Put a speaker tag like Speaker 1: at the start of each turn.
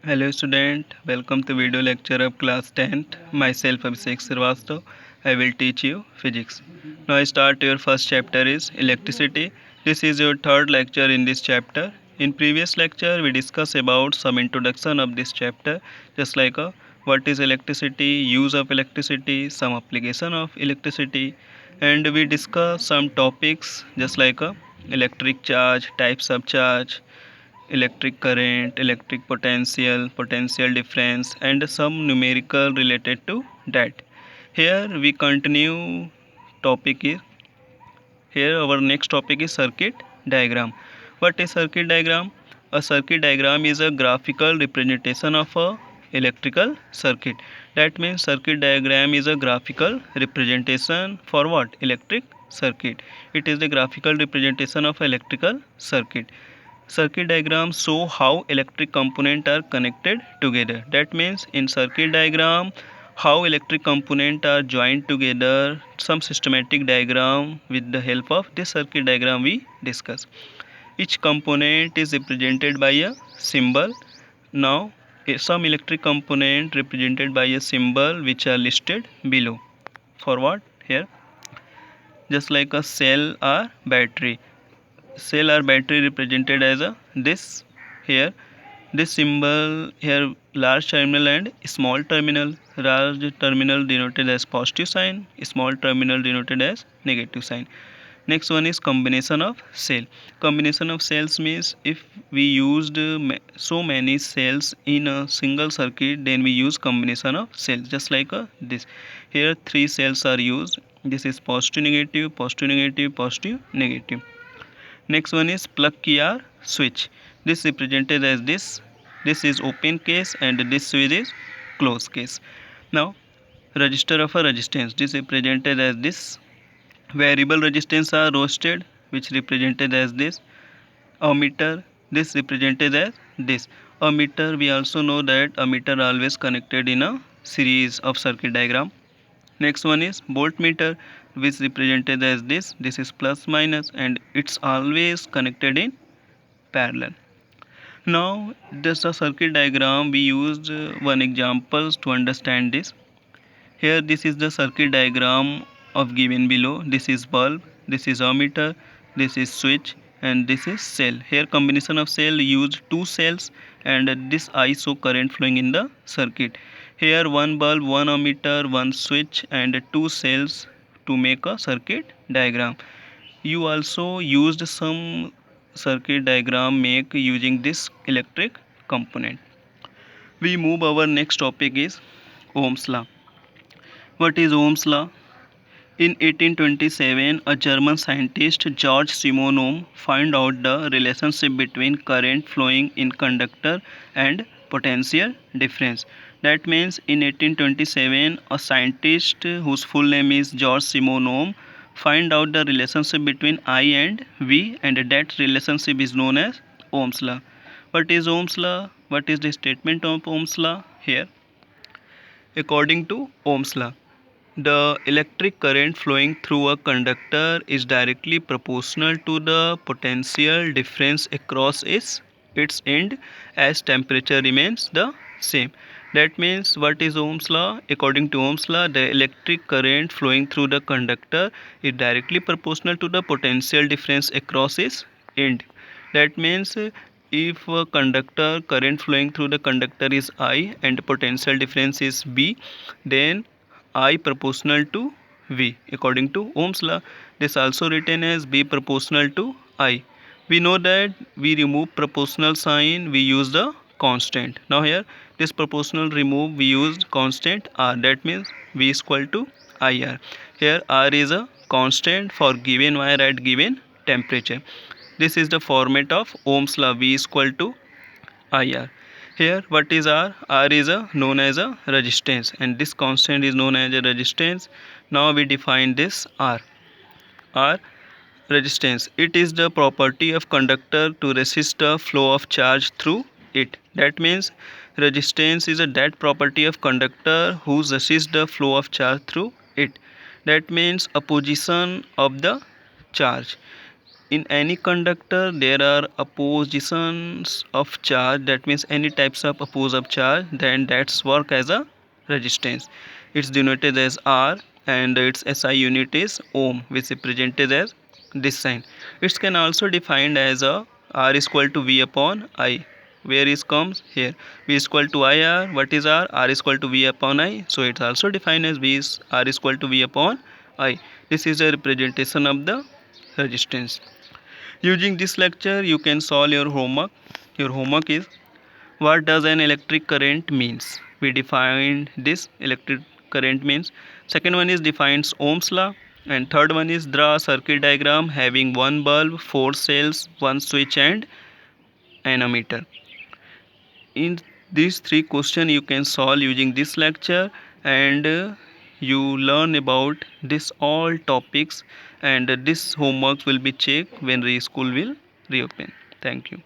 Speaker 1: Hello student, welcome to video lecture of class 10th. Myself Abhishek Srivastava. I will teach you physics. Now start your first chapter is electricity. This is your third lecture in this chapter. In previous lecture we discussed about some introduction of this chapter, just like what is electricity, use of electricity, some application of electricity, and we discuss some topics just like electric charge, types of charge, electric current, electric potential, potential difference, and some numerical related to that. Here we continue topic is here our next topic is circuit diagram. What is circuit diagram? A circuit diagram is a graphical representation of a electrical circuit. That means circuit diagram is a graphical representation for what? Electric circuit. It is the graphical representation of electrical circuit. Circuit diagrams show how electric components are connected together. That means in circuit diagram how electric components are joined together, some systematic diagram with the help of this circuit diagram we discuss. Each component is represented by a symbol. Now some electric component represented by a symbol which are listed below. For what? Here just like a cell or battery. Cell or battery represented as a this here, this symbol here, large terminal and small terminal. Large terminal denoted as positive sign, small terminal denoted as negative sign. Next one is combination of cell. Combination of cells means if we used so many cells in a single circuit, then we use combination of cells, just like this. Here three cells are used. This is positive negative, positive negative, positive negative. Next one is plug key or switch. This represented as this. This is open case and this switch is closed case. Now register of a resistance. This represented as this. Variable resistance are roasted, which represented as this. Ammeter. This represented as this. Ammeter, we also know that ammeter always connected in a series of circuit diagram. Next one is voltmeter, which represented as this. This is plus minus and it's always connected in parallel. Now this is a circuit diagram. We used one examples to understand this. Here this is the circuit diagram of given below. This is bulb, this is ammeter, this is switch, and this is cell. Here combination of cell used two cells and this ISO current flowing in the circuit. Here one bulb, one ammeter, one switch and two cells to make a circuit diagram. You also used some circuit diagram make using this electric component. We move our next topic is Ohm's law. What is Ohm's law? In 1827, a German scientist George Simon Ohm found out the relationship between current flowing in conductor and potential difference. That means in 1827, a scientist whose full name is George Simon Ohm find out the relationship between I and V, and that relationship is known as Ohm's law. What is Ohm's law? What is the statement of Ohm's law here? According to Ohm's law, the electric current flowing through a conductor is directly proportional to the potential difference across its end as temperature remains the same. That means what is Ohm's law? According to Ohm's law, the electric current flowing through the conductor is directly proportional to the potential difference across its end. That means if a conductor current flowing through the conductor is I and potential difference is B, then I proportional to V. According to Ohm's law, this also written as B proportional to I. We know that we remove proportional sign, we use the constant. Now here this proportional remove, we use constant R. That means V is equal to IR. Here R is a constant for given wire at given temperature. This is the format of Ohm's law. V is equal to IR. Here what is R? R is known as a resistance and this constant is known as a resistance. Now we define this R. R resistance. It is the property of conductor to resist the flow of charge through it. That means resistance is a that property of conductor who resists the flow of charge through it. That means opposition of the charge. in any conductor there are oppositions of charge, that means any types of oppose of charge, then that's work as a resistance. It's denoted as R and its SI unit is ohm, which is presented as this sign. It can also defined as a R is equal to V upon I. Where is comes here? V is equal to IR. What is R? R is equal to V upon I. So it's also defined as V is R is equal to V upon I. This is a representation of the resistance. Using this lecture, you can solve your homework. Your homework is, what does an electric current means? We defined this electric current means. Second one is defines Ohm's law. And third one is draw a circuit diagram having one bulb, four cells, one switch and an ammeter. In these three questions you can solve using this lecture, and you learn about this all topics, and this homework will be checked when the school will reopen. Thank you.